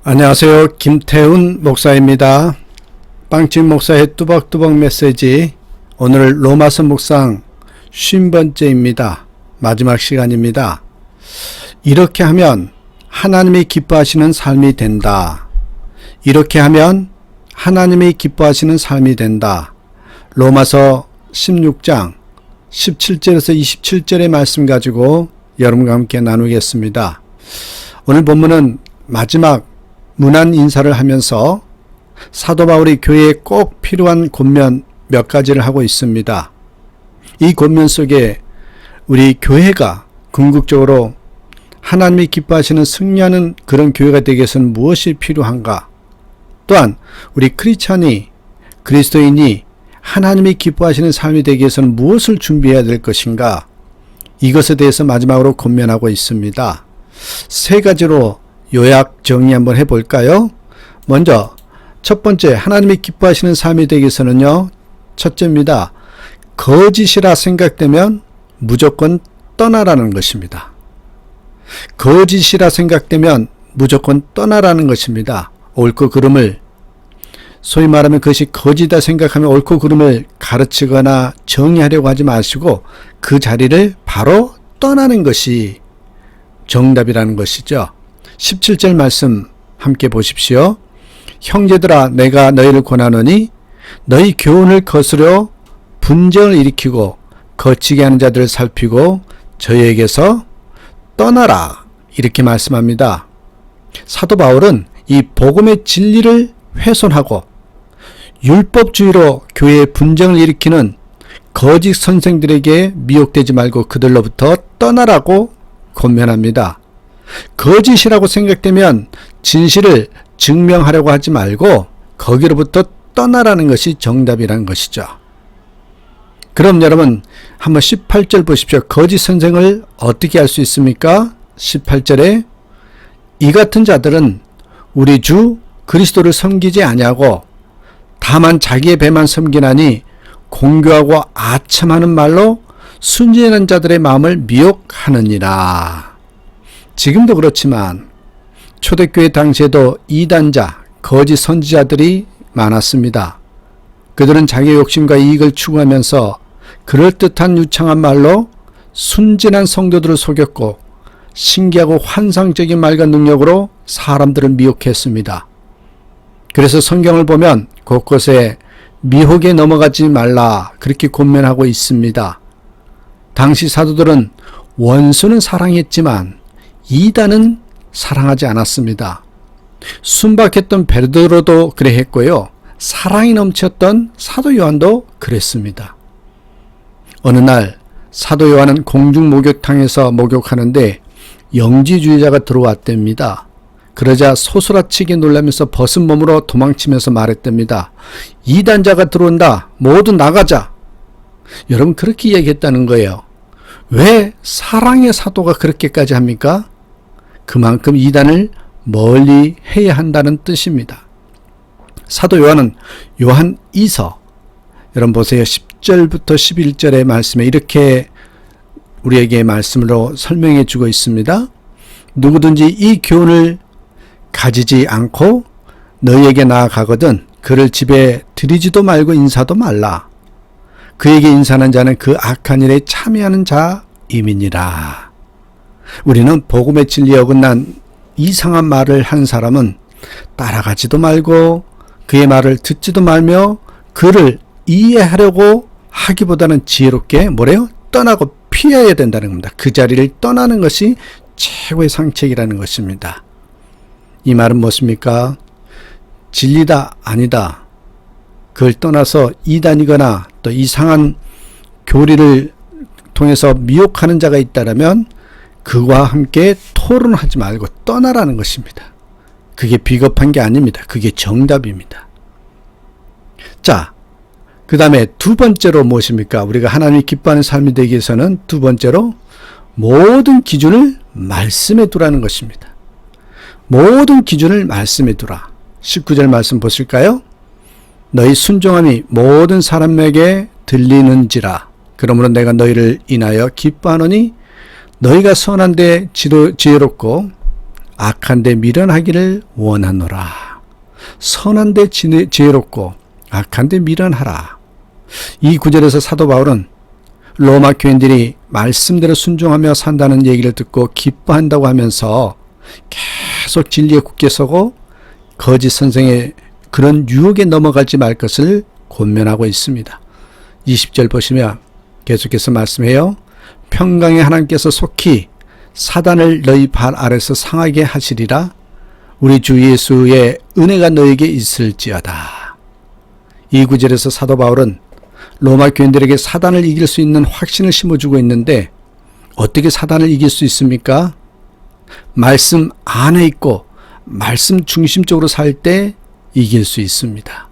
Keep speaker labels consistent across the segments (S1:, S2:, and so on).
S1: 안녕하세요. 김태훈 목사입니다. 빵집 목사의 뚜벅뚜벅 메시지, 오늘 로마서 묵상 50번째입니다. 마지막 시간입니다. 이렇게 하면 하나님이 기뻐하시는 삶이 된다. 이렇게 하면 하나님이 기뻐하시는 삶이 된다. 로마서 16장 17절에서 27절의 말씀 가지고 여러분과 함께 나누겠습니다. 오늘 본문은 마지막 문안 인사를 하면서 사도 바울이 교회에 꼭 필요한 권면 몇 가지를 하고 있습니다. 이 권면 속에 우리 교회가 궁극적으로 하나님이 기뻐하시는 승리하는 그런 교회가 되기 위해서는 무엇이 필요한가? 또한 우리 크리스찬이, 그리스도인이 하나님이 기뻐하시는 삶이 되기 위해서는 무엇을 준비해야 될 것인가? 이것에 대해서 마지막으로 권면하고 있습니다. 세 가지로 요약 정리 한번 해볼까요? 먼저 첫 번째, 하나님이 기뻐하시는 삶이 되기 위해서는요, 첫째입니다. 거짓이라 생각되면 무조건 떠나라는 것입니다. 거짓이라 생각되면 무조건 떠나라는 것입니다. 옳고 그름을, 소위 말하면 그것이 거짓이다 생각하면 옳고 그름을 가르치거나 정의하려고 하지 마시고 그 자리를 바로 떠나는 것이 정답이라는 것이죠. 17절 말씀 함께 보십시오. 형제들아, 내가 너희를 권하노니 너희 교훈을 거스려 분쟁을 일으키고 거치게 하는 자들을 살피고 저희에게서 떠나라, 이렇게 말씀합니다. 사도 바울은 이 복음의 진리를 훼손하고 율법주의로 교회의 분쟁을 일으키는 거짓 선생들에게 미혹되지 말고 그들로부터 떠나라고 권면합니다. 거짓이라고 생각되면 진실을 증명하려고 하지 말고 거기로부터 떠나라는 것이 정답이라는 것이죠. 그럼 여러분 한번 18절 보십시오. 거짓 선생을 어떻게 할 수 있습니까? 18절에 이 같은 자들은 우리 주 그리스도를 섬기지 아니하고 다만 자기의 배만 섬기나니 공교하고 아첨하는 말로 순진한 자들의 마음을 미혹하느니라. 지금도 그렇지만 초대교회 당시에도 이단자, 거짓 선지자들이 많았습니다. 그들은 자기의 욕심과 이익을 추구하면서 그럴듯한 유창한 말로 순진한 성도들을 속였고 신기하고 환상적인 말과 능력으로 사람들을 미혹했습니다. 그래서 성경을 보면 곳곳에 미혹에 넘어가지 말라, 그렇게 권면하고 있습니다. 당시 사도들은 원수는 사랑했지만 이단은 사랑하지 않았습니다. 순박했던 베드로도 그래 했고요. 사랑이 넘쳤던 사도 요한도 그랬습니다. 어느 날 사도 요한은 공중 목욕탕에서 목욕하는데 영지주의자가 들어왔답니다. 그러자 소스라치게 놀라면서 벗은 몸으로 도망치면서 말했답니다. 이단자가 들어온다. 모두 나가자. 여러분, 그렇게 얘기했다는 거예요. 왜 사랑의 사도가 그렇게까지 합니까? 그만큼 이단을 멀리 해야 한다는 뜻입니다. 사도 요한은 요한 2서, 여러분 보세요. 10절부터 11절의 말씀에 이렇게 우리에게 말씀으로 설명해 주고 있습니다. 누구든지 이 교훈을 가지지 않고 너희에게 나아가거든 그를 집에 들이지도 말고 인사도 말라. 그에게 인사하는 자는 그 악한 일에 참여하는 자임이니라. 우리는 복음의 진리에 어긋난 이상한 말을 한 사람은 따라가지도 말고 그의 말을 듣지도 말며 그를 이해하려고 하기보다는 지혜롭게 뭐래요? 떠나고 피해야 된다는 겁니다. 그 자리를 떠나는 것이 최고의 상책이라는 것입니다. 이 말은 무엇입니까? 진리다 아니다, 그걸 떠나서 이단이거나 또 이상한 교리를 통해서 미혹하는 자가 있다면 그와 함께 토론하지 말고 떠나라는 것입니다. 그게 비겁한 게 아닙니다. 그게 정답입니다. 자, 그 다음에 두 번째로 무엇입니까? 우리가 하나님이 기뻐하는 삶이 되기 위해서는 두 번째로 모든 기준을 말씀에 두라는 것입니다. 모든 기준을 말씀에 두라. 19절 말씀 보실까요? 너희 순종함이 모든 사람에게 들리는지라. 그러므로 내가 너희를 인하여 기뻐하노니 너희가 선한데 지혜롭고 악한 데 미련하기를 원하노라. 선한 데 지혜롭고 악한 데 미련하라. 이 구절에서 사도 바울은 로마 교인들이 말씀대로 순종하며 산다는 얘기를 듣고 기뻐한다고 하면서 계속 진리에 굳게 서고 거짓 선생의 그런 유혹에 넘어가지 말 것을 권면하고 있습니다. 20절 보시면 계속해서 말씀해요. 평강의 하나님께서 속히 사단을 너희 발 아래서 상하게 하시리라. 우리 주 예수의 은혜가 너에게 있을지어다. 이 구절에서 사도 바울은 로마 교인들에게 사단을 이길 수 있는 확신을 심어주고 있는데 어떻게 사단을 이길 수 있습니까? 말씀 안에 있고 말씀 중심적으로 살 때 이길 수 있습니다.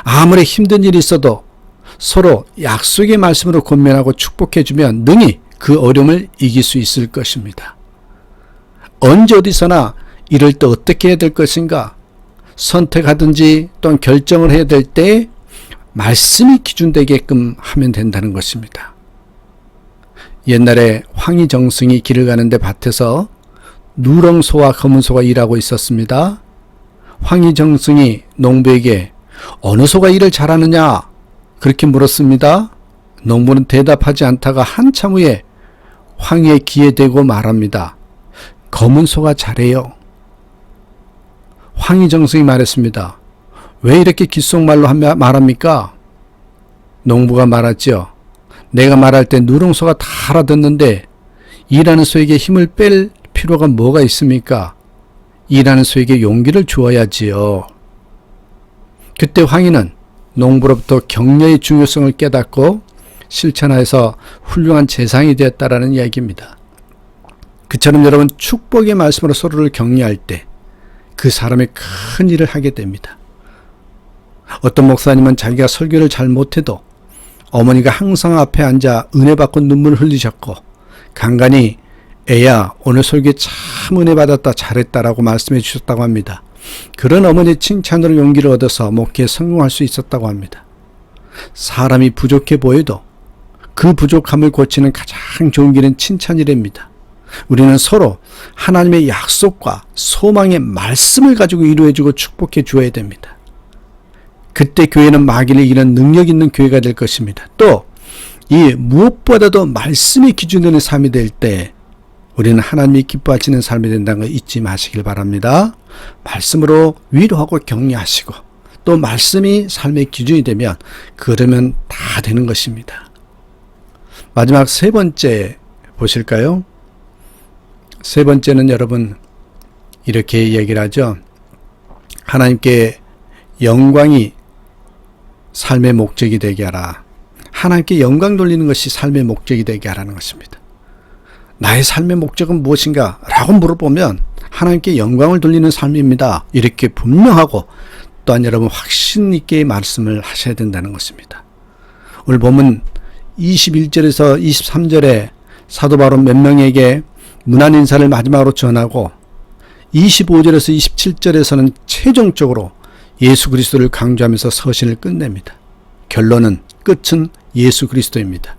S1: 아무리 힘든 일이 있어도 서로 약속의 말씀으로 권면하고 축복해주면 능히 그 어려움을 이길 수 있을 것입니다. 언제 어디서나 이럴 때 어떻게 해야 될 것인가 선택하든지 또는 결정을 해야 될 때 말씀이 기준되게끔 하면 된다는 것입니다. 옛날에 황희정승이 길을 가는데 밭에서 누렁소와 검은소가 일하고 있었습니다. 황희정승이 농부에게 어느 소가 일을 잘하느냐 그렇게 물었습니다. 농부는 대답하지 않다가 한참 후에 황희의 귀에 대고 말합니다. 검은 소가 잘해요. 황희정승이 말했습니다. 왜 이렇게 귓속말로 말합니까? 농부가 말했죠. 내가 말할 때 누렁소가 다 알아듣는데 일하는 소에게 힘을 뺄 필요가 뭐가 있습니까? 일하는 소에게 용기를 주어야지요. 그때 황희는 농부로부터 격려의 중요성을 깨닫고 실천하여서 훌륭한 재상이 되었다라는 이야기입니다. 그처럼 여러분 축복의 말씀으로 서로를 격려할 때 그 사람이 큰 일을 하게 됩니다. 어떤 목사님은 자기가 설교를 잘 못해도 어머니가 항상 앞에 앉아 은혜 받고 눈물을 흘리셨고 간간히 애야 오늘 설교에 참 은혜 받았다 잘했다라고 말씀해 주셨다고 합니다. 그런 어머니의 칭찬으로 용기를 얻어서 목회에 성공할 수 있었다고 합니다. 사람이 부족해 보여도 그 부족함을 고치는 가장 좋은 길은 칭찬이랍니다. 우리는 서로 하나님의 약속과 소망의 말씀을 가지고 이루어주고 축복해 주어야 됩니다. 그때 교회는 마귀를 이기는 능력 있는 교회가 될 것입니다. 또 이 무엇보다도 말씀이 기준되는 삶이 될 때 우리는 하나님이 기뻐하시는 삶이 된다는 거 잊지 마시길 바랍니다. 말씀으로 위로하고 격려하시고 또 말씀이 삶의 기준이 되면 그러면 다 되는 것입니다. 마지막 세 번째 보실까요? 세 번째는 여러분 이렇게 얘기를 하죠. 하나님께 영광이 삶의 목적이 되게 하라. 하나님께 영광 돌리는 것이 삶의 목적이 되게 하라는 것입니다. 나의 삶의 목적은 무엇인가? 라고 물어보면 하나님께 영광을 돌리는 삶입니다. 이렇게 분명하고 또한 여러분 확신 있게 말씀을 하셔야 된다는 것입니다. 오늘 보면 21절에서 23절에 사도 바울은 몇 명에게 문안 인사를 마지막으로 전하고 25절에서 27절에서는 최종적으로 예수 그리스도를 강조하면서 서신을 끝냅니다. 결론은 끝은 예수 그리스도입니다.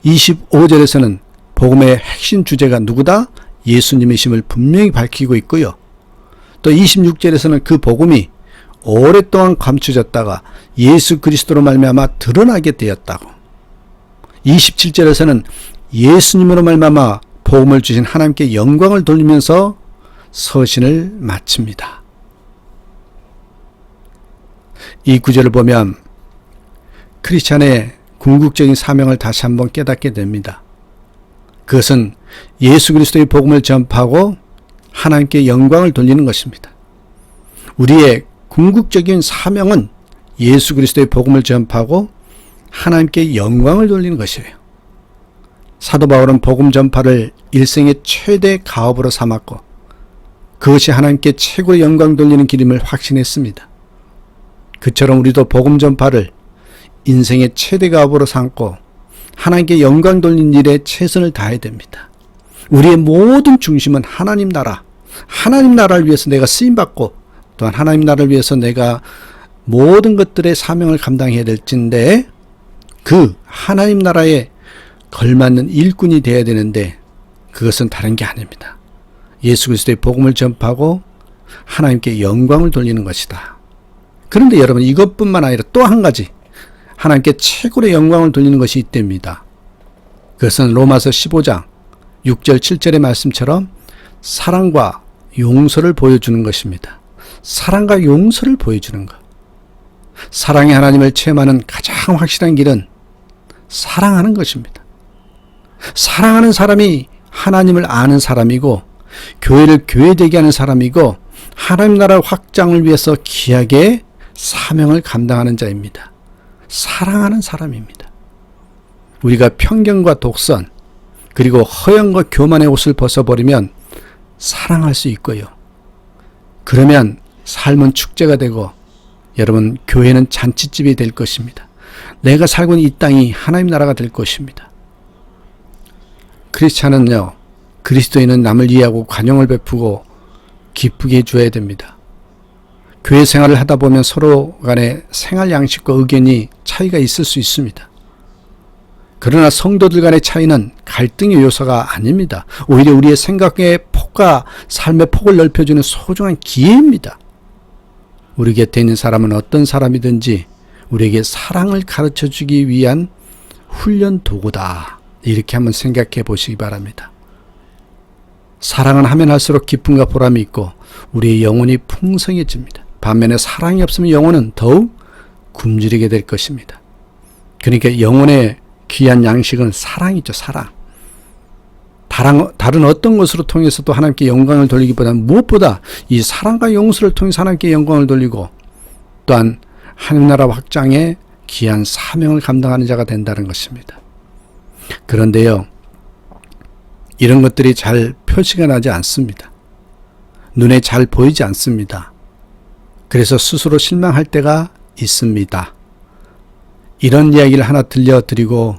S1: 25절에서는 복음의 핵심 주제가 누구다? 예수님이심을 분명히 밝히고 있고요. 또 26절에서는 그 복음이 오랫동안 감추졌다가 예수 그리스도로 말미암아 드러나게 되었다고. 27절에서는 예수님으로 말미암아 복음을 주신 하나님께 영광을 돌리면서 서신을 마칩니다. 이 구절을 보면 크리스찬의 궁극적인 사명을 다시 한번 깨닫게 됩니다. 그것은 예수 그리스도의 복음을 전파하고 하나님께 영광을 돌리는 것입니다. 우리의 궁극적인 사명은 예수 그리스도의 복음을 전파하고 하나님께 영광을 돌리는 것이에요. 사도 바울은 복음 전파를 일생의 최대 가업으로 삼았고 그것이 하나님께 최고의 영광 돌리는 길임을 확신했습니다. 그처럼 우리도 복음 전파를 인생의 최대 가업으로 삼고 하나님께 영광 돌리는 일에 최선을 다해야 됩니다. 우리의 모든 중심은 하나님 나라, 하나님 나라를 위해서 내가 쓰임받고 또한 하나님 나라를 위해서 내가 모든 것들의 사명을 감당해야 될진데 그 하나님 나라에 걸맞는 일꾼이 되어야 되는데 그것은 다른 게 아닙니다. 예수 그리스도의 복음을 전파하고 하나님께 영광을 돌리는 것이다. 그런데 여러분, 이것뿐만 아니라 또 한 가지 하나님께 최고의 영광을 돌리는 것이 이때입니다. 그것은 로마서 15장 6절 7절의 말씀처럼 사랑과 용서를 보여주는 것입니다. 사랑과 용서를 보여주는 것. 사랑의 하나님을 체험하는 가장 확실한 길은 사랑하는 것입니다. 사랑하는 사람이 하나님을 아는 사람이고, 교회를 교회되게 하는 사람이고, 하나님 나라 확장을 위해서 귀하게 사명을 감당하는 자입니다. 사랑하는 사람입니다. 우리가 편견과 독선, 그리고 허영과 교만의 옷을 벗어버리면 사랑할 수 있고요. 그러면 삶은 축제가 되고, 여러분, 교회는 잔치집이 될 것입니다. 내가 살고 있는 이 땅이 하나님 나라가 될 것입니다. 크리스찬은요, 그리스도인은 남을 이해하고 관용을 베푸고 기쁘게 해줘야 됩니다. 교회 생활을 하다 보면 서로 간에 생활 양식과 의견이 차이가 있을 수 있습니다. 그러나 성도들 간의 차이는 갈등의 요소가 아닙니다. 오히려 우리의 생각의 폭과 삶의 폭을 넓혀주는 소중한 기회입니다. 우리 곁에 있는 사람은 어떤 사람이든지 우리에게 사랑을 가르쳐주기 위한 훈련 도구다. 이렇게 한번 생각해 보시기 바랍니다. 사랑은 하면 할수록 기쁨과 보람이 있고 우리의 영혼이 풍성해집니다. 반면에 사랑이 없으면 영혼은 더욱 굶주리게 될 것입니다. 그러니까 영혼의 귀한 양식은 사랑이죠. 사랑. 다른 어떤 것으로 통해서도 하나님께 영광을 돌리기보다는 무엇보다 이 사랑과 용서를 통해서 하나님께 영광을 돌리고, 또한 하늘나라 확장에 귀한 사명을 감당하는 자가 된다는 것입니다. 그런데요, 이런 것들이 잘 표시가 나지 않습니다. 눈에 잘 보이지 않습니다. 그래서 스스로 실망할 때가 있습니다. 이런 이야기를 하나 들려드리고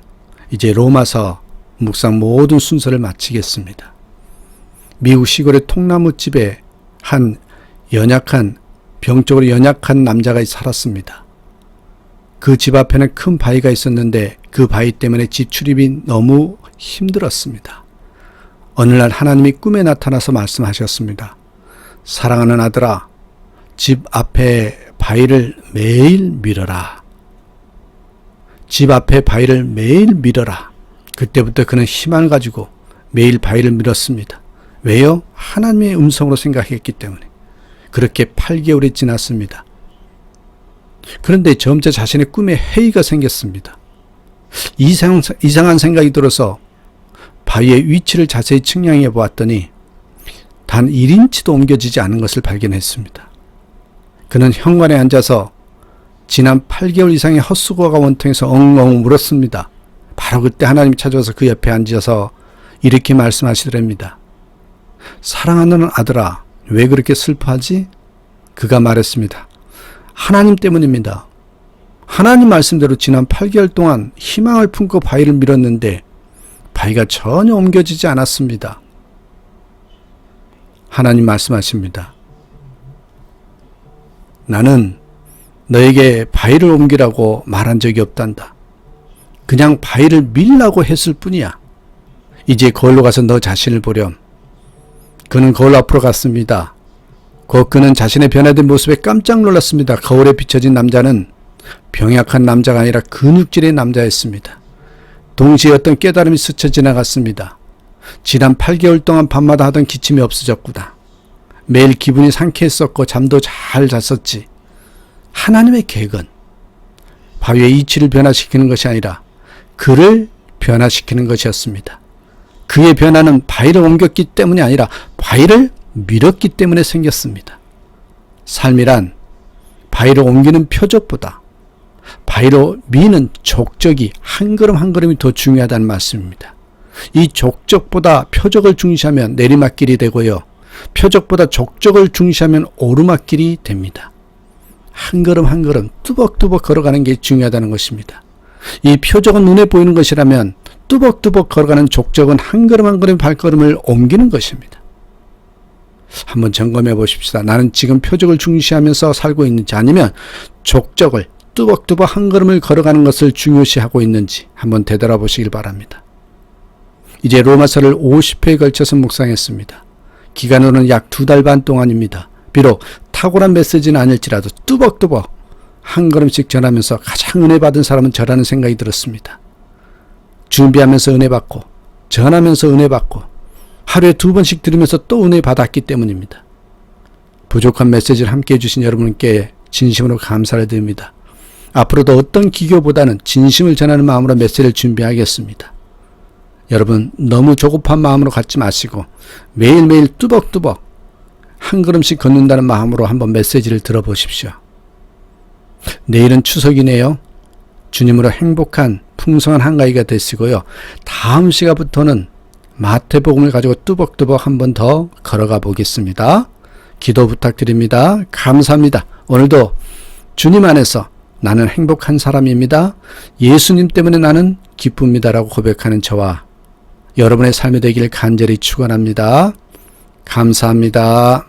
S1: 이제 로마서 묵상 모든 순서를 마치겠습니다. 미국 시골의 통나무집에 한 병적으로 연약한 남자가 살았습니다. 그 집 앞에는 큰 바위가 있었는데 그 바위 때문에 집 출입이 너무 힘들었습니다. 어느 날 하나님이 꿈에 나타나서 말씀하셨습니다. 사랑하는 아들아, 집 앞에 바위를 매일 밀어라. 집 앞에 바위를 매일 밀어라. 그때부터 그는 희망을 가지고 매일 바위를 밀었습니다. 왜요? 하나님의 음성으로 생각했기 때문에. 그렇게 8개월이 지났습니다. 그런데 점차 자신의 꿈에 해이가 생겼습니다. 이상한 생각이 들어서 바위의 위치를 자세히 측량해 보았더니 단 1인치도 옮겨지지 않은 것을 발견했습니다. 그는 현관에 앉아서 지난 8개월 이상의 헛수고가 원통해서 엉엉 울었습니다. 바로 그때 하나님이 찾아와서 그 옆에 앉아서 이렇게 말씀하시더랍니다. 사랑하는 아들아, 왜 그렇게 슬퍼하지? 그가 말했습니다. 하나님 때문입니다. 하나님 말씀대로 지난 8개월 동안 희망을 품고 바위를 밀었는데 바위가 전혀 옮겨지지 않았습니다. 하나님 말씀하십니다. 나는 너에게 바위를 옮기라고 말한 적이 없단다. 그냥 바위를 밀라고 했을 뿐이야. 이제 거울로 가서 너 자신을 보렴. 그는 거울 앞으로 갔습니다. 곧 그는 자신의 변화된 모습에 깜짝 놀랐습니다. 거울에 비춰진 남자는 병약한 남자가 아니라 근육질의 남자였습니다. 동시에 어떤 깨달음이 스쳐 지나갔습니다. 지난 8개월 동안 밤마다 하던 기침이 없어졌구나. 매일 기분이 상쾌했었고 잠도 잘 잤었지. 하나님의 계획은 바위의 이치를 변화시키는 것이 아니라 그를 변화시키는 것이었습니다. 그의 변화는 바위를 옮겼기 때문이 아니라 바위를 밀었기 때문에 생겼습니다. 삶이란 바위를 옮기는 표적보다 바위로 미는 족적이 한 걸음 한 걸음이 더 중요하다는 말씀입니다. 이 족적보다 표적을 중시하면 내리막길이 되고요. 표적보다 족적을 중시하면 오르막길이 됩니다. 한 걸음 한 걸음 뚜벅뚜벅 걸어가는 게 중요하다는 것입니다. 이 표적은 눈에 보이는 것이라면 뚜벅뚜벅 걸어가는 족적은 한 걸음 한 걸음 발걸음을 옮기는 것입니다. 한번 점검해 보십시다. 나는 지금 표적을 중시하면서 살고 있는지, 아니면 족적을 뚜벅뚜벅 한 걸음을 걸어가는 것을 중요시하고 있는지 한번 되돌아보시길 바랍니다. 이제 로마서를 50회에 걸쳐서 묵상했습니다. 기간으로는 약 2달 반 동안입니다. 비록 탁월한 메시지는 아닐지라도 뚜벅뚜벅 한 걸음씩 전하면서 가장 은혜 받은 사람은 저라는 생각이 들었습니다. 준비하면서 은혜 받고 전하면서 은혜 받고 하루에 2번씩 들으면서 또 은혜 받았기 때문입니다. 부족한 메시지를 함께 해주신 여러분께 진심으로 감사를 드립니다. 앞으로도 어떤 기교보다는 진심을 전하는 마음으로 메시지를 준비하겠습니다. 여러분 너무 조급한 마음으로 갖지 마시고 매일매일 뚜벅뚜벅 한 걸음씩 걷는다는 마음으로 한번 메시지를 들어보십시오. 내일은 추석이네요. 주님으로 행복한 풍성한 한가위가 되시고요. 다음 시간부터는 마태복음을 가지고 뚜벅뚜벅 한 번 더 걸어가 보겠습니다. 기도 부탁드립니다. 감사합니다. 오늘도 주님 안에서 나는 행복한 사람입니다. 예수님 때문에 나는 기쁩니다라고 고백하는 저와 여러분의 삶이 되길 간절히 축원합니다. 감사합니다.